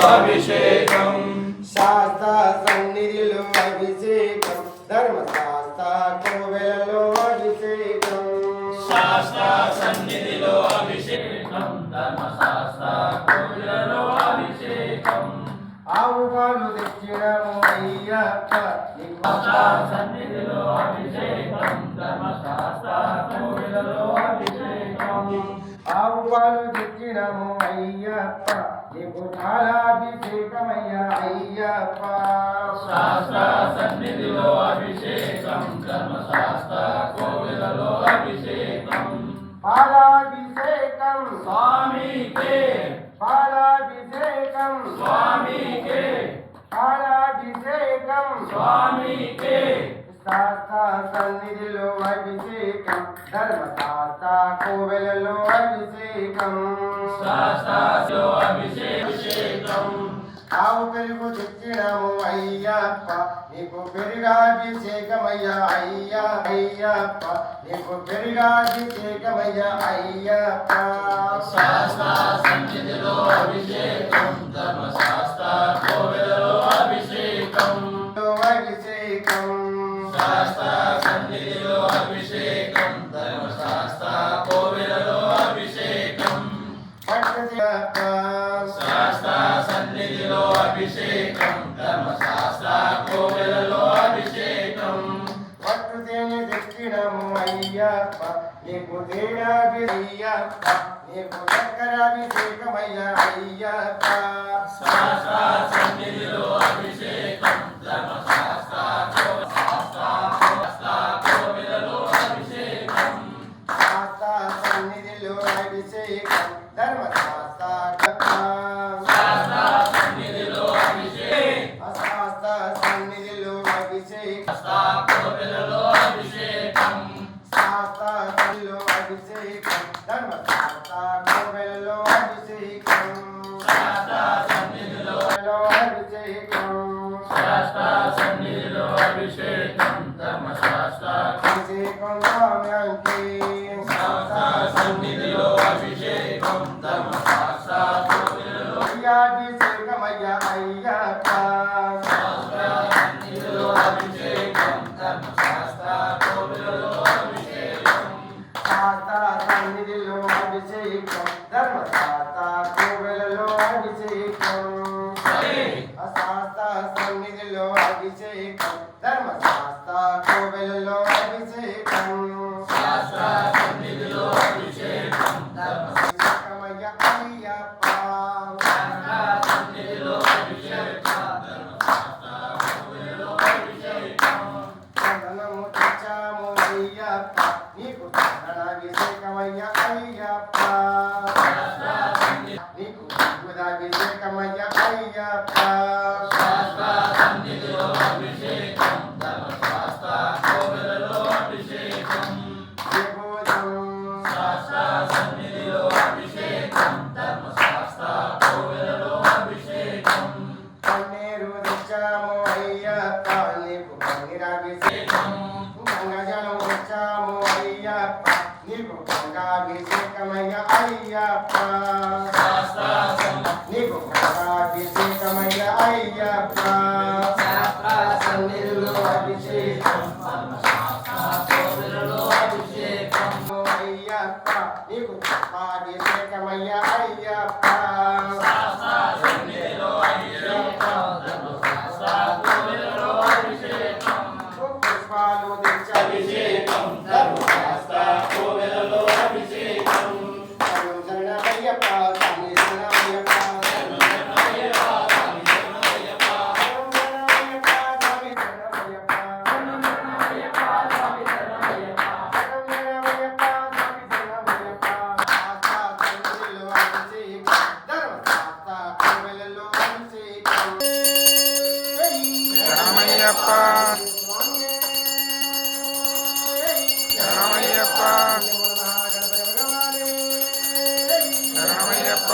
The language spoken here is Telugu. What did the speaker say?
అభిషేకం శాస్త్ర సన్నిధిలో అభిషేకం ధర్మశాస్త్ర కోవెలలో అభిషేకం శాస్త్ర సన్నిధిలో అభిషేకం ధర్మశాస్త్ర కోవెలలో అభిషేకం ఆవు పాలు తెచ్చినము అయ్యప్ప సన్నిధిలో అభిషేకం ధర్మశాస్త్ర కోవెలలో అభిషేకం ఆవు పాలు తెచ్చినము అయ్యప్ప నీకు పాలాభిషేకమయ్యా అయ్యప్ప శాస్త్ర సన్నిధిలో అభిషేకం ధర్మశాస్త్ర కోవెలలో అభిషేకం పాలాభిషేకం స్వామికే పాలాభిషేకం స్వామికే పాలాభిషేకం స్వామికే శాస్త్ర సన్నిధిలో అభిషేకం ధర్మశాస్త్ర కోవెలలో అభిషేకం శాస్త్రలో అభిషేకం ఆవు పెరుగు తెచ్చినాము అయ్యప్ప నీకు పెరుగాభిషేకమయ్యా అయ్యా అయ్యప్ప నీకు పెరుగాభిషేకమయ్యా అయ్యప్ప శాస్త్ర సన్నిధిలో అభిషేకం ధర్మశాస్త్ర కోవెలలో అభిషేకం అభిషేకం శాస్త్ర సన్నిధిలో అభిషేకం ధర్మశాస్త్ర కోవెలలో అభిషేకం శాస్త్ర సన్నిధిలో అభిషేకం ధర్మశాస్త్ర కోవెలలో అభిషేకం పట్టు తేనె తెచ్చినము అయ్యప్ప నీకు తేనాభిషేకమయ్యప్ప నీకు చక్కరాభిషేకమయ్యా అయ్యప్ప శాస్త్ర సన్నిధిలో అభిషేకం ధర్మశాస్త్ర కోవెలలో అభిషేకం శాస్త్ర సన్నిధిలో అభిషేకం ధర్మశాస్త్ర శాస్త్ర సన్నిధిలో అభిషేకం శాస్త్ర సన్నిధిలో అభిషేకం కోవెలలో అభిషేకం శాస్త్ర సన్నిధిలో అభిషేకం ధర్మశాస్త్ర కోవెలలో అభిషేకం శాస్త్ర సన్నిధిలో అభిషేకం శాస్త్ర సన్నిధిలో అభిషేకం ధర్మశాస్త్ర అభిషేకం స్వామికి శాస్త్ర సన్నిధిలో అభిషేకం ధర్మశాస్త్ర కోవెలలో అయ్యాభిషేకమయ్యా అయ్యప్ప సన్నిధిలో అభిషేకం ధర్మశాస్త్ర కోవెలలో అభిషేకం శాస్త్ర సన్నిధిలో అభిషేకం ధర్మశాస్త్ర కోవెలలో అభిషేకం శాస్త్ర సన్నిధిలో అభిషేకం ధర్మశాస్త్ర కోవెలలో అభిషేకం శాస్త్ర సన్నిధిలో అభిషేకం అభిషేకమయ్యా అయ్యప్ప సన్నిధిలో అభిషేకం ధర్మశాస్త్ర కోవెలలో అభిషేకం చందనము తెచ్చాము అయ్యప్ప నీకు చందనాభిషేకమయ్యా అయ్యప్ప నీకు అభిషేకమయ్యా అయ్యప్ప శాస్త్ర సన్నిధిలో అభిషేకం ధర్మశాస్త్ర కోవెలలో అభిషేకం విభూతం శాస్త్ర సన్నిధిలో అభిషేకం ధర్మశాస్త్ర కోవెలలో అభిషేకం పన్నీరు తెచ్చాము అయ్యప్ప నీకు పన్నీరాభిషేకం గంగజలం తెచ్చాము అయ్యప్ప నీకు గంగాభిషేకమయ్యా అయ్యప్ప శాస్త్ర నీకు గంగాభిషేకమయ్యా అయ్యప్ప శాస్త్ర సన్నిధిలో అభిషేకం ధర్మశాస్త్ర కోవెలలో అభిషేకం అయ్యప్ప నీకు అభిషేకమయ్యా అయ్యప్ప శాస్త్ర సన్నిధిలో అభిషేకం ధర్మశాస్త్ర కోవెలలో అభిషేకం పుష్పాలు తెచ్చాము అభిషేకం ధర్మశాస్త్ర కోవెలలో అభిషేకం శరణమయ్యప్ప స్వామి శరణమయ్యప్ప శరణమయ్యప్ప స్వామి శరణమయ్యప్ప శరణమయ్యప్ప స్వామి శరణమయ్యప్ప శరణమయ్యప్ప స్వామి శరణమయ్యప్ప శరణమయ్యప్ప స్వామి శరణమయ్యప్ప శాస్త్ర సన్నిధిలో అభిషేకం ధర్మశాస్త్ర కోవెలలో అభిషేకం శరణమయ్యప్ప శరణమయ్యప్ప శరణమయ్యప్ప